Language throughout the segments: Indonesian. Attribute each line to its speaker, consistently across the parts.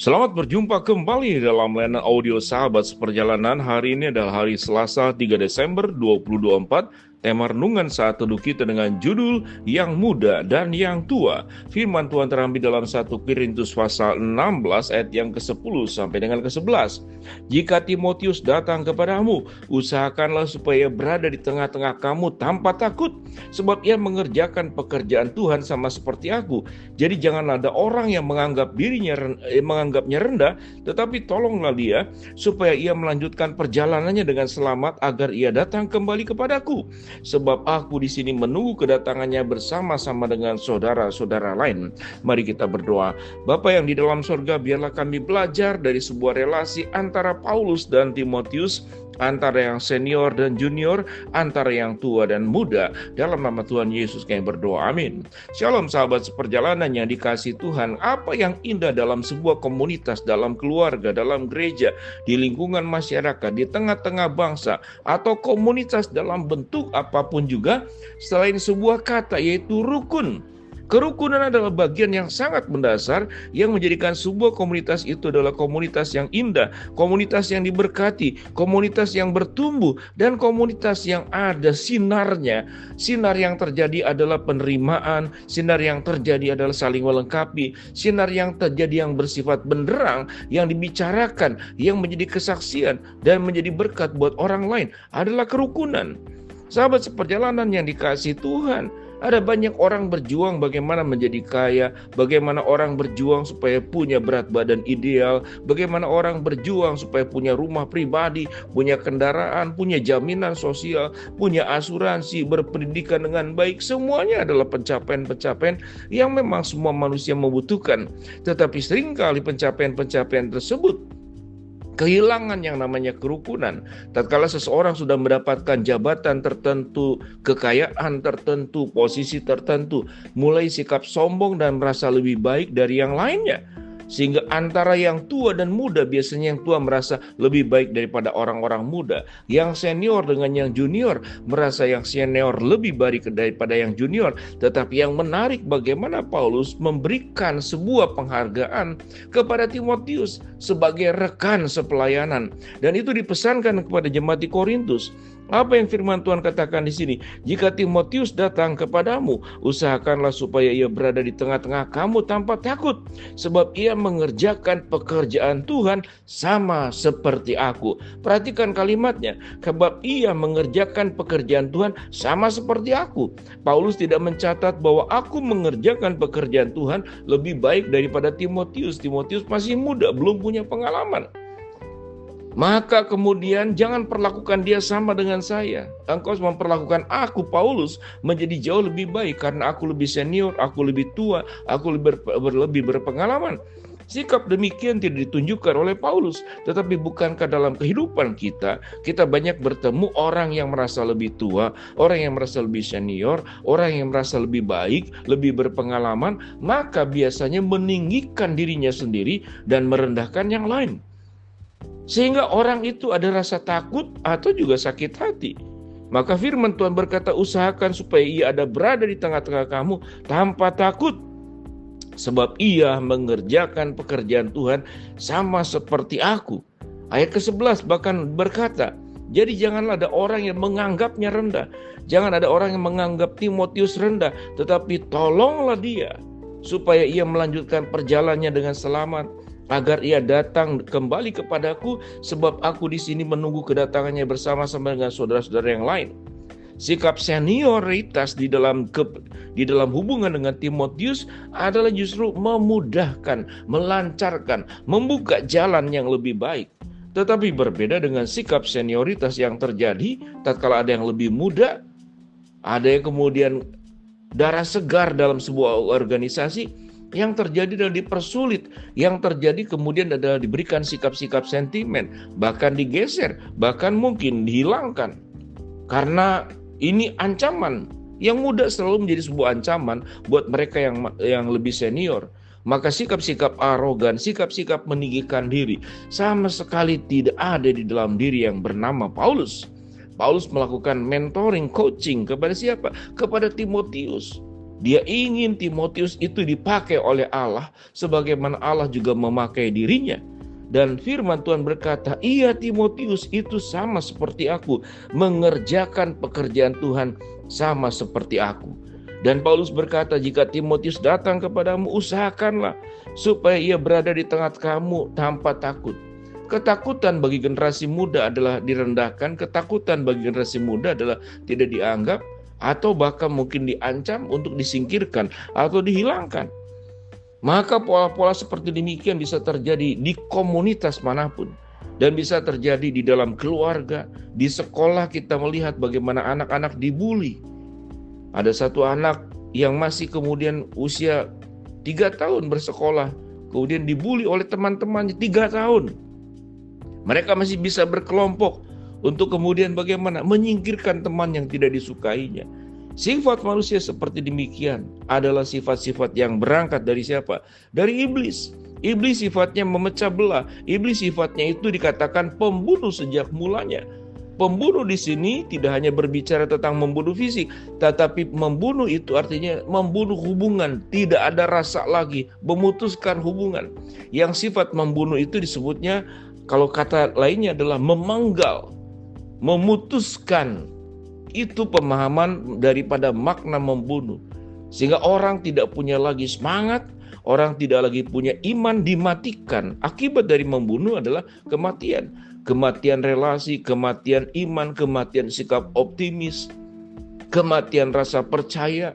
Speaker 1: Selamat berjumpa kembali dalam layanan audio Sahabat Seperjalanan. Hari ini adalah hari Selasa 3 Desember 2024. Tema renungan saat teduh kita dengan judul Yang Muda dan Yang Tua. Firman Tuhan terambil dalam 1 Korintus pasal 16 ayat yang ke-10 sampai dengan ke-11. Jika Timotius datang kepadamu, usahakanlah supaya berada di tengah-tengah kamu tanpa takut, sebab ia mengerjakan pekerjaan Tuhan sama seperti aku. Jadi janganlah ada orang yang menganggapnya rendah, tetapi tolonglah dia supaya ia melanjutkan perjalanannya dengan selamat agar ia datang kembali kepadaku. Sebab aku di sini menunggu kedatangannya bersama-sama dengan saudara-saudara lain. Mari kita berdoa. Bapa yang di dalam sorga, biarlah kami belajar dari sebuah relasi antara Paulus dan Timotius, antara yang senior dan junior, antara yang tua dan muda. Dalam nama Tuhan Yesus kami berdoa, amin. Shalom sahabat seperjalanan yang dikasihi Tuhan. Apa yang indah dalam sebuah komunitas, dalam keluarga, dalam gereja, di lingkungan masyarakat, di tengah-tengah bangsa, atau komunitas dalam bentuk apapun juga, selain sebuah kata yaitu rukun. Kerukunan adalah bagian yang sangat mendasar yang menjadikan sebuah komunitas itu adalah komunitas yang indah, komunitas yang diberkati, komunitas yang bertumbuh, dan komunitas yang ada sinarnya. Sinar yang terjadi adalah penerimaan, sinar yang terjadi adalah saling melengkapi, sinar yang terjadi yang bersifat benderang, yang dibicarakan, yang menjadi kesaksian, dan menjadi berkat buat orang lain adalah kerukunan. Sahabat seperjalanan yang dikasihi Tuhan, ada banyak orang berjuang bagaimana menjadi kaya, bagaimana orang berjuang supaya punya berat badan ideal, bagaimana orang berjuang supaya punya rumah pribadi, punya kendaraan, punya jaminan sosial, punya asuransi, berpendidikan dengan baik. Semuanya adalah pencapaian-pencapaian yang memang semua manusia membutuhkan. Tetapi seringkali pencapaian-pencapaian tersebut kehilangan yang namanya kerukunan. Tatkala seseorang sudah mendapatkan jabatan tertentu, kekayaan tertentu, posisi tertentu, mulai sikap sombong dan merasa lebih baik dari yang lainnya. Sehingga antara yang tua dan muda, biasanya yang tua merasa lebih baik daripada orang-orang muda. Yang senior dengan yang junior merasa yang senior lebih baik daripada yang junior. Tetapi yang menarik bagaimana Paulus memberikan sebuah penghargaan kepada Timotius sebagai rekan sepelayanan. Dan itu dipesankan kepada jemaat di Korintus. Apa yang firman Tuhan katakan di sini? Jika Timotius datang kepadamu, usahakanlah supaya ia berada di tengah-tengah kamu tanpa takut, sebab ia mengerjakan pekerjaan Tuhan sama seperti aku. Perhatikan kalimatnya, sebab ia mengerjakan pekerjaan Tuhan sama seperti aku. Paulus tidak mencatat bahwa aku mengerjakan pekerjaan Tuhan lebih baik daripada Timotius. Timotius masih muda, belum punya pengalaman. Maka kemudian jangan perlakukan dia sama dengan saya. Engkau memperlakukan aku, Paulus, menjadi jauh lebih baik karena aku lebih senior, aku lebih tua, aku lebih berpengalaman. Sikap demikian tidak ditunjukkan oleh Paulus. Tetapi bukankah dalam kehidupan kita banyak bertemu orang yang merasa lebih tua, orang yang merasa lebih senior, orang yang merasa lebih baik, lebih berpengalaman, maka biasanya meninggikan dirinya sendiri dan merendahkan yang lain. Sehingga orang itu ada rasa takut atau juga sakit hati. Maka firman Tuhan berkata, usahakan supaya ia ada berada di tengah-tengah kamu tanpa takut. Sebab ia mengerjakan pekerjaan Tuhan sama seperti aku. Ayat ke-11 bahkan berkata, jadi janganlah ada orang yang menganggapnya rendah. Jangan ada orang yang menganggap Timotius rendah. Tetapi tolonglah dia supaya ia melanjutkan perjalanannya dengan selamat, agar ia datang kembali kepadaku, sebab aku di sini menunggu kedatangannya bersama-sama dengan saudara-saudara yang lain. Sikap senioritas di dalam hubungan dengan Timotius adalah justru memudahkan, melancarkan, membuka jalan yang lebih baik. Tetapi berbeda dengan sikap senioritas yang terjadi tatkala ada yang lebih muda, ada yang kemudian darah segar dalam sebuah organisasi. Yang terjadi adalah dipersulit, yang terjadi kemudian adalah diberikan sikap-sikap sentimen, bahkan digeser, bahkan mungkin dihilangkan. Karena ini ancaman. Yang muda selalu menjadi sebuah ancaman buat mereka yang lebih senior. Maka sikap-sikap arogan, sikap-sikap meninggikan diri sama sekali tidak ada di dalam diri yang bernama Paulus. Paulus melakukan mentoring, coaching kepada siapa? Kepada Timotius. Dia ingin Timotius itu dipakai oleh Allah sebagaimana Allah juga memakai dirinya. Dan firman Tuhan berkata, iya Timotius itu sama seperti aku, mengerjakan pekerjaan Tuhan sama seperti aku. Dan Paulus berkata, jika Timotius datang kepadamu, usahakanlah supaya ia berada di tengah kamu tanpa takut. Ketakutan bagi generasi muda adalah direndahkan, ketakutan bagi generasi muda adalah tidak dianggap, atau bahkan mungkin diancam untuk disingkirkan atau dihilangkan. Maka pola-pola seperti demikian bisa terjadi di komunitas manapun. Dan bisa terjadi di dalam keluarga, di sekolah kita melihat bagaimana anak-anak dibully. Ada satu anak yang masih kemudian usia 3 tahun bersekolah, kemudian dibully oleh teman-temannya 3 tahun. Mereka masih bisa berkelompok untuk kemudian bagaimana menyingkirkan teman yang tidak disukainya. Sifat manusia seperti demikian adalah sifat-sifat yang berangkat dari siapa? Dari iblis. Iblis sifatnya memecah belah. Iblis sifatnya itu dikatakan pembunuh sejak mulanya. Pembunuh di sini tidak hanya berbicara tentang membunuh fisik, tetapi membunuh itu artinya membunuh hubungan. Tidak ada rasa lagi, memutuskan hubungan. Yang sifat membunuh itu disebutnya, kalau kata lainnya adalah memenggal, memutuskan. Itu pemahaman daripada makna membunuh. Sehingga orang tidak punya lagi semangat, orang tidak lagi punya iman, dimatikan. Akibat dari membunuh adalah kematian. Kematian relasi, kematian iman, kematian sikap optimis, kematian rasa percaya,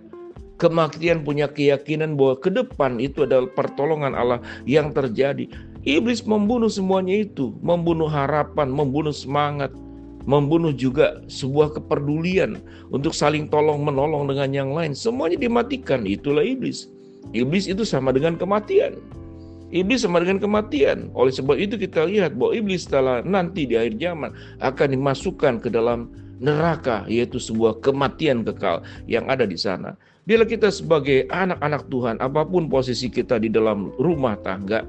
Speaker 1: kematian punya keyakinan bahwa ke depan itu adalah pertolongan Allah yang terjadi. Iblis membunuh semuanya itu, membunuh harapan, membunuh semangat, membunuh juga sebuah kepedulian untuk saling tolong-menolong dengan yang lain. Semuanya dimatikan, itulah iblis. Iblis itu sama dengan kematian. Iblis sama dengan kematian. Oleh sebab itu kita lihat bahwa iblis setelah nanti di akhir zaman akan dimasukkan ke dalam neraka, yaitu sebuah kematian kekal yang ada di sana. Bila kita sebagai anak-anak Tuhan, apapun posisi kita di dalam rumah tangga,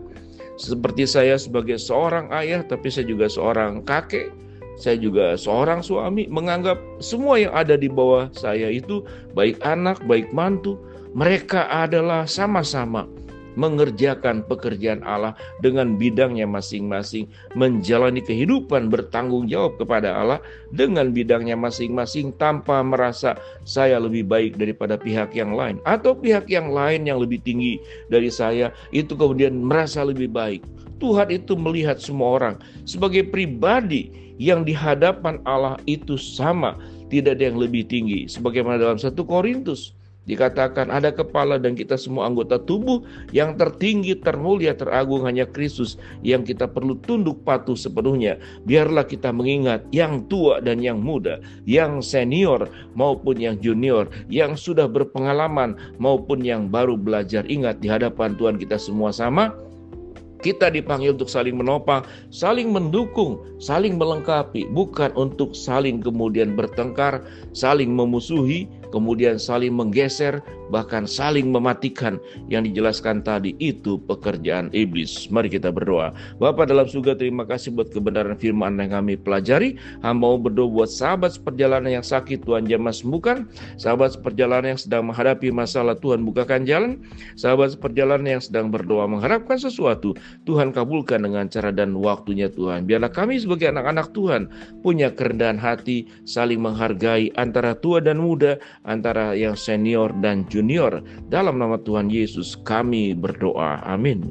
Speaker 1: seperti saya sebagai seorang ayah, tapi saya juga seorang kakek, saya juga seorang suami, menganggap semua yang ada di bawah saya itu, baik anak, baik mantu, mereka adalah sama-sama mengerjakan pekerjaan Allah dengan bidangnya masing-masing, menjalani kehidupan bertanggung jawab kepada Allah dengan bidangnya masing-masing tanpa merasa saya lebih baik daripada pihak yang lain, atau pihak yang lain yang lebih tinggi dari saya itu kemudian merasa lebih baik. Tuhan itu melihat semua orang sebagai pribadi yang di hadapan Allah itu sama, tidak ada yang lebih tinggi. Sebagaimana dalam 1 Korintus dikatakan ada kepala dan kita semua anggota tubuh, yang tertinggi, termulia, teragung hanya Kristus yang kita perlu tunduk patuh sepenuhnya. Biarlah kita mengingat yang tua dan yang muda, yang senior maupun yang junior, yang sudah berpengalaman maupun yang baru belajar. Ingat, di hadapan Tuhan kita semua sama. Kita dipanggil untuk saling menopang, saling mendukung, saling melengkapi, bukan untuk saling kemudian bertengkar, saling memusuhi, kemudian saling menggeser, bahkan saling mematikan. Yang dijelaskan tadi itu pekerjaan iblis. Mari kita berdoa. Bapa dalam surga, terima kasih buat kebenaran firman yang kami pelajari. Hamba mau berdoa buat sahabat seperjalanan yang sakit, Tuhan jamah sembuhkan. Sahabat seperjalanan yang sedang menghadapi masalah, Tuhan bukakan jalan. Sahabat seperjalanan yang sedang berdoa mengharapkan sesuatu, Tuhan kabulkan dengan cara dan waktunya Tuhan. Biarlah kami sebagai anak-anak Tuhan punya kerendahan hati, saling menghargai antara tua dan muda, antara yang senior dan junior. Dalam nama Tuhan Yesus kami berdoa. Amin.